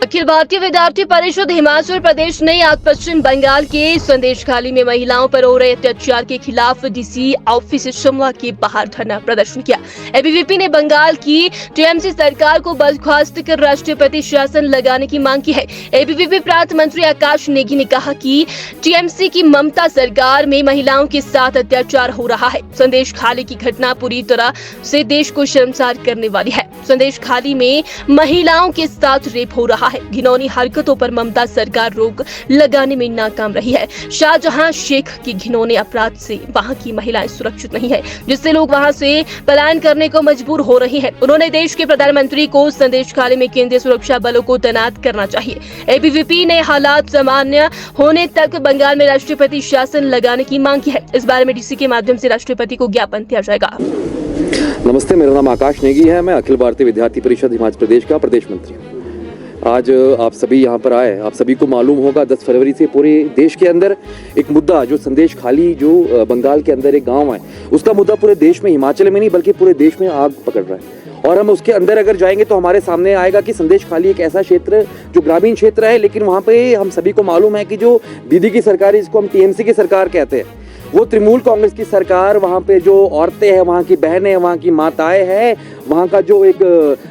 अखिल भारतीय विद्यार्थी परिषद हिमाचल प्रदेश ने आज पश्चिम बंगाल के संदेशखाली में महिलाओं पर हो रहे अत्याचार के खिलाफ डीसी ऑफिस शिमला के बाहर धरना प्रदर्शन किया। एबीवीपी ने बंगाल की टीएमसी सरकार को बर्खास्त कर राष्ट्रपति शासन लगाने की मांग की है। एबीवीपी प्रांत मंत्री आकाश नेगी ने कहा कि टीएमसी की ममता सरकार में महिलाओं के साथ अत्याचार हो रहा है। संदेशखाली की घटना पूरी तरह से देश को शर्मसार करने वाली है। संदेशखाली में महिलाओं के साथ रेप हो रहा है। घिनौनी हरकतों पर ममता सरकार रोक लगाने में नाकाम रही है। शाहजहां शेख की घिनौने अपराध से वहां की महिलाएं सुरक्षित नहीं है, जिससे लोग वहां से पलायन करने को मजबूर हो रही हैं। उन्होंने देश के प्रधानमंत्री को संदेशखाली में केंद्रीय सुरक्षा बलों को तैनात करना चाहिए। एबीवीपी ने हालात सामान्य होने तक बंगाल में राष्ट्रपति शासन लगाने की मांग की है। इस बारे में डीसी के माध्यम से राष्ट्रपति को ज्ञापन दिया जाएगा। नमस्ते, मेरा नाम आकाश नेगी है। मैं अखिल भारतीय विद्यार्थी परिषद हिमाचल प्रदेश का प्रदेश मंत्री हूँ। आज आप सभी यहाँ पर आए। आप सभी को मालूम होगा 10 फरवरी से पूरे देश के अंदर एक मुद्दा जो संदेशखाली जो बंगाल के अंदर एक गांव है, उसका मुद्दा पूरे देश में, हिमाचल में नहीं बल्कि पूरे देश में आग पकड़ रहा है। और हम उसके अंदर अगर जाएंगे तो हमारे सामने आएगा कि संदेशखाली एक ऐसा क्षेत्र जो ग्रामीण क्षेत्र है, लेकिन वहाँ पे हम सभी को मालूम है कि जो दीदी की सरकार है, जिसको हम टीएमसी की सरकार कहते हैं, वो तृणमूल कांग्रेस की सरकार, वहाँ पे जो औरतें हैं, वहाँ की बहनें हैं, वहाँ की माताएं हैं, वहाँ का जो एक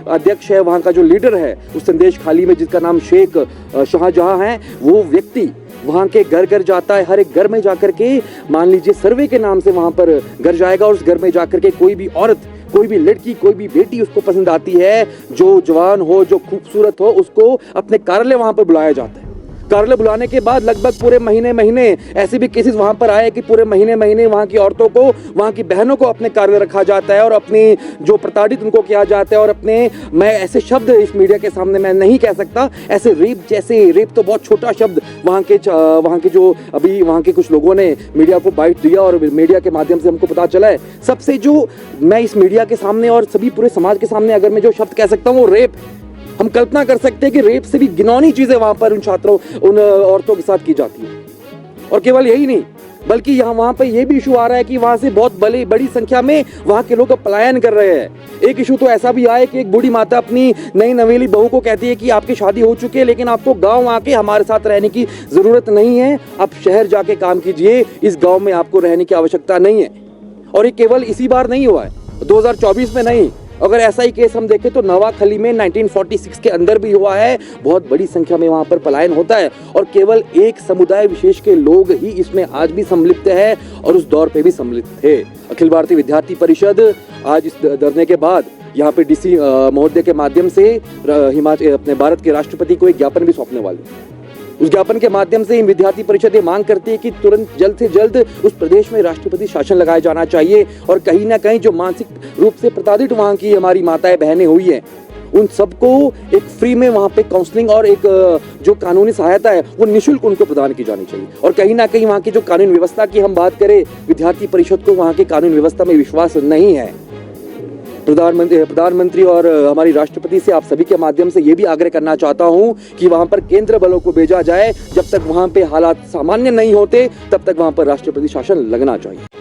अध्यक्ष है, वहाँ का जो लीडर है उस संदेशखाली में, जिसका नाम शेख शाहजहां है, वो व्यक्ति वहाँ के घर घर जाता है। हर एक घर में जाकर के, मान लीजिए सर्वे के नाम से वहाँ पर घर जाएगा और उस घर में जाकर के कोई भी औरत, कोई भी लड़की, कोई भी बेटी उसको पसंद आती है, जो जवान हो, जो खूबसूरत हो, उसको अपने कार्यालय वहाँ पर बुलाया जाता है। कार्यालय बुलाने के बाद लगभग पूरे महीने ऐसे भी केसेस वहां पर आए कि पूरे महीने वहां की औरतों को, वहां की बहनों को अपने कार्यालय रखा जाता है और अपनी जो प्रताड़ित उनको किया जाता है। और अपने, मैं ऐसे शब्द इस मीडिया के सामने मैं नहीं कह सकता, ऐसे रेप, जैसे रेप तो बहुत छोटा शब्द, वहां के जो अभी वहां के कुछ लोगों ने मीडिया को बाइट दिया और मीडिया के माध्यम से हमको पता चला है, सबसे जो मैं इस मीडिया के सामने और सभी पूरे समाज के सामने अगर मैं जो शब्द कह सकता हूँ वो रेप। हम कल्पना कर सकते हैं कि रेप से भी घिनौनी चीजें वहां पर उन छात्रों, उन औरतों के साथ की जाती है। और केवल यही नहीं, बल्कि यहाँ वहां पर यह भी इशू आ रहा है कि वहां से बहुत बड़ी संख्या में वहां के लोग पलायन कर रहे हैं। एक इशू तो ऐसा भी आया कि एक बूढ़ी माता अपनी नई नवेली बहू को कहती है कि आपकी शादी हो चुकी है, लेकिन आपको गांव आके हमारे साथ रहने की जरूरत नहीं है, आप शहर जाके काम कीजिए, इस गांव में आपको रहने की आवश्यकता नहीं है। और ये केवल इसी बार नहीं हुआ है, 2024 में नहीं, अगर ऐसा ही केस हम देखें तो नवाखली में 1946 के अंदर भी हुआ है। बहुत बड़ी संख्या में वहां पर पलायन होता है और केवल एक समुदाय विशेष के लोग ही इसमें आज भी सम्मिलित है और उस दौर पे भी सम्मिलित थे। अखिल भारतीय विद्यार्थी परिषद आज इस धरने के बाद यहाँ पे डीसी महोदय के माध्यम से हिमाचल अपने भारत के राष्ट्रपति को एक ज्ञापन भी सौंपने वाले। उस ज्ञापन के माध्यम से विद्यार्थी परिषद ये मांग करती है कि तुरंत जल्द से जल्द उस प्रदेश में राष्ट्रपति शासन लगाया जाना चाहिए और कहीं ना कहीं जो मानसिक रूप से प्रताड़ित वहाँ की हमारी माताएं बहनें हुई हैं, उन सबको एक फ्री में वहाँ पे काउंसलिंग और एक जो कानूनी सहायता है वो निःशुल्क उनको प्रदान की जानी चाहिए। और कहीं ना कहीं वहाँ की जो कानून व्यवस्था की हम बात करें, विद्यार्थी परिषद को वहाँ की कानून व्यवस्था में विश्वास नहीं है। प्रधानमंत्री और हमारी राष्ट्रपति से आप सभी के माध्यम से ये भी आग्रह करना चाहता हूं कि वहां पर केंद्र बलों को भेजा जाए। जब तक वहां पे हालात सामान्य नहीं होते तब तक वहां पर राष्ट्रपति शासन लगना चाहिए।